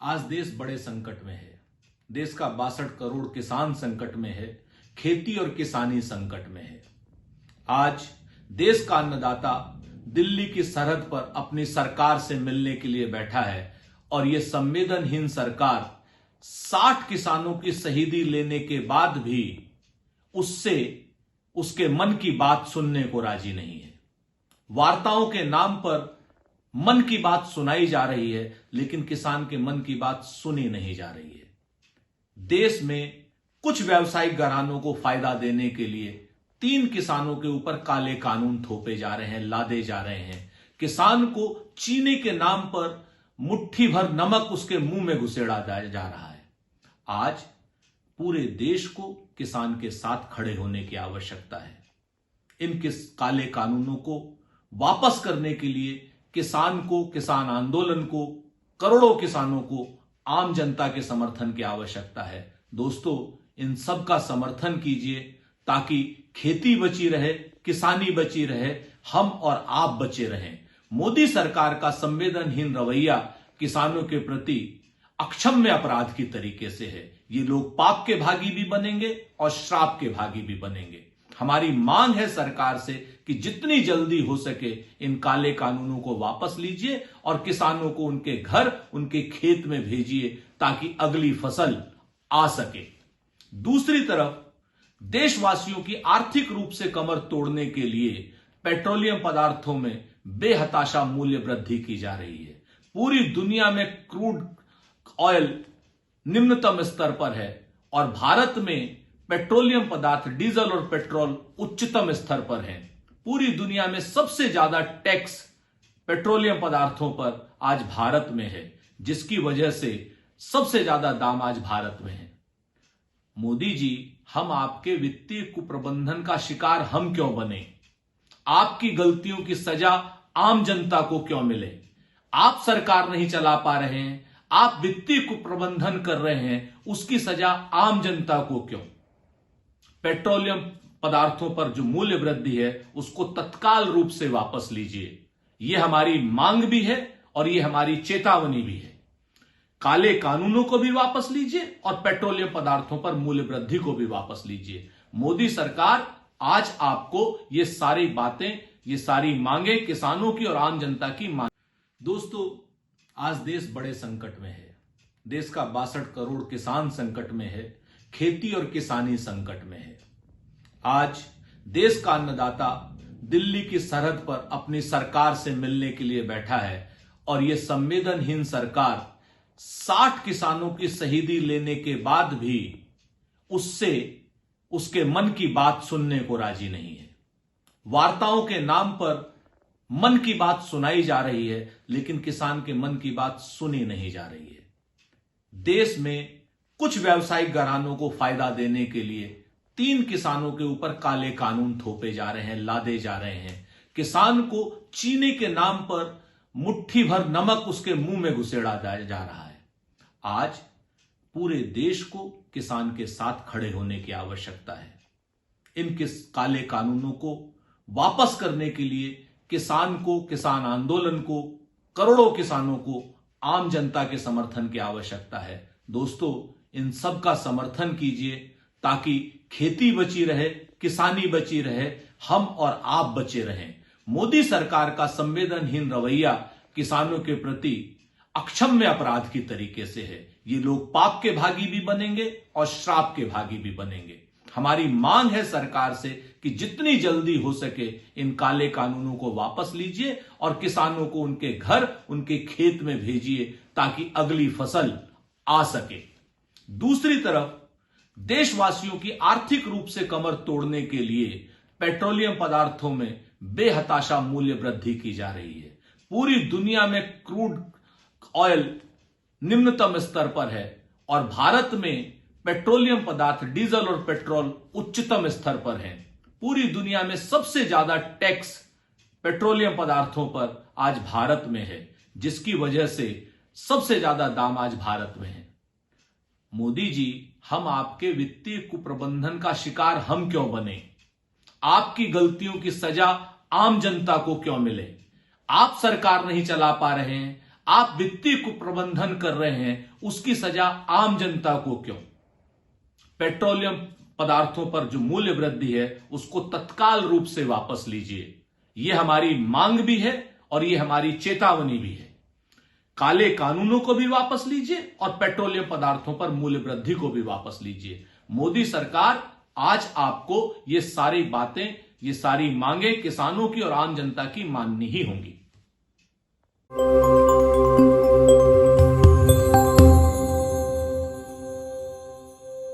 आज देश बड़े संकट में है। देश का 62 करोड़ किसान संकट में है। खेती और किसानी संकट में है। आज देश का अन्नदाता दिल्ली की सरहद पर अपनी सरकार से मिलने के लिए बैठा है और यह संवेदनहीन सरकार 60 किसानों की शहीदी लेने के बाद भी उससे उसके मन की बात सुनने को राजी नहीं है। वार्ताओं के नाम पर मन की बात सुनाई जा रही है, लेकिन किसान के मन की बात सुनी नहीं जा रही है। देश में कुछ व्यावसायिक घरानों को फायदा देने के लिए 3 किसानों के ऊपर काले कानून थोपे जा रहे हैं, लादे जा रहे हैं। किसान को चीनी के नाम पर मुट्ठी भर नमक उसके मुंह में घुसेड़ा जा रहा है। आज पूरे देश को किसान के साथ खड़े होने की आवश्यकता है। इन काले कानूनों को वापस करने के लिए किसान को, किसान आंदोलन को, करोड़ों किसानों को, आम जनता के समर्थन की आवश्यकता है। दोस्तों, इन सब का समर्थन कीजिए ताकि खेती बची रहे, किसानी बची रहे, हम और आप बचे रहें। मोदी सरकार का संवेदनहीन रवैया किसानों के प्रति अक्षम्य अपराध की तरीके से है। ये लोग पाप के भागी भी बनेंगे और श्राप के भागी भी बनेंगे। हमारी मांग है सरकार से कि जितनी जल्दी हो सके इन काले कानूनों को वापस लीजिए और किसानों को उनके घर, उनके खेत में भेजिए ताकि अगली फसल आ सके। दूसरी तरफ देशवासियों की आर्थिक रूप से कमर तोड़ने के लिए पेट्रोलियम पदार्थों में बेहताशा मूल्य वृद्धि की जा रही है। पूरी दुनिया में क्रूड ऑयल निम्नतम स्तर पर है और भारत में पेट्रोलियम पदार्थ, डीजल और पेट्रोल उच्चतम स्तर पर हैं। पूरी दुनिया में सबसे ज्यादा टैक्स पेट्रोलियम पदार्थों पर आज भारत में है, जिसकी वजह से सबसे ज्यादा दाम आज भारत में है। मोदी जी, हम आपके वित्तीय कुप्रबंधन का शिकार हम क्यों बने? आपकी गलतियों की सजा आम जनता को क्यों मिले? आप सरकार नहीं चला पा रहे हैं, आप वित्तीय कुप्रबंधन कर रहे हैं, उसकी सजा आम जनता को क्यों? पेट्रोलियम पदार्थों पर जो मूल्य वृद्धि है उसको तत्काल रूप से वापस लीजिए। यह हमारी मांग भी है और यह हमारी चेतावनी भी है। काले कानूनों को भी वापस लीजिए और पेट्रोलियम पदार्थों पर मूल्य वृद्धि को भी वापस लीजिए। मोदी सरकार आज आपको ये सारी बातें, ये सारी मांगे किसानों की और आम जनता की मांग। दोस्तों, आज देश बड़े संकट में है। देश का 62 करोड़ किसान संकट में है। खेती और किसानी संकट में है। आज देश का अन्नदाता दिल्ली की सरहद पर अपनी सरकार से मिलने के लिए बैठा है और यह संवेदनहीन सरकार 60 किसानों की शहीदी लेने के बाद भी उससे उसके मन की बात सुनने को राजी नहीं है। वार्ताओं के नाम पर मन की बात सुनाई जा रही है, लेकिन किसान के मन की बात सुनी नहीं जा रही है। देश में कुछ व्यावसायिक घरानों को फायदा देने के लिए 3 किसानों के ऊपर काले कानून थोपे जा रहे हैं, लादे जा रहे हैं। किसान को चीनी के नाम पर मुट्ठी भर नमक उसके मुंह में घुसेड़ा जा रहा है। आज पूरे देश को किसान के साथ खड़े होने की आवश्यकता है। इन काले कानूनों को वापस करने के लिए किसान को, किसान आंदोलन को, करोड़ों किसानों को, आम जनता के समर्थन की आवश्यकता है। दोस्तों, इन सब का समर्थन कीजिए ताकि खेती बची रहे, किसानी बची रहे, हम और आप बचे रहें। मोदी सरकार का संवेदनहीन रवैया किसानों के प्रति अक्षम्य अपराध की तरीके से है। ये लोग पाप के भागी भी बनेंगे और श्राप के भागी भी बनेंगे। हमारी मांग है सरकार से कि जितनी जल्दी हो सके इन काले कानूनों को वापस लीजिए और किसानों को उनके घर, उनके खेत में भेजिए ताकि अगली फसल आ सके। दूसरी तरफ देशवासियों की आर्थिक रूप से कमर तोड़ने के लिए पेट्रोलियम पदार्थों में बेहताशा मूल्य वृद्धि की जा रही है। पूरी दुनिया में क्रूड ऑयल निम्नतम स्तर पर है और भारत में पेट्रोलियम पदार्थ, डीजल और पेट्रोल उच्चतम स्तर पर हैं। पूरी दुनिया में सबसे ज्यादा टैक्स पेट्रोलियम पदार्थों पर आज भारत में है, जिसकी वजह से सबसे ज्यादा दाम आज भारत में है। मोदी जी, हम आपके वित्तीय कुप्रबंधन का शिकार हम क्यों बने? आपकी गलतियों की सजा आम जनता को क्यों मिले? आप सरकार नहीं चला पा रहे हैं, आप वित्तीय कुप्रबंधन कर रहे हैं, उसकी सजा आम जनता को क्यों? पेट्रोलियम पदार्थों पर जो मूल्य वृद्धि है उसको तत्काल रूप से वापस लीजिए। यह हमारी मांग भी है और यह हमारी चेतावनी भी है। काले कानूनों को भी वापस लीजिए और पेट्रोलियम पदार्थों पर मूल्य वृद्धि को भी वापस लीजिए। मोदी सरकार आज आपको ये सारी बातें, ये सारी मांगे किसानों की और आम जनता की माननी ही होंगी।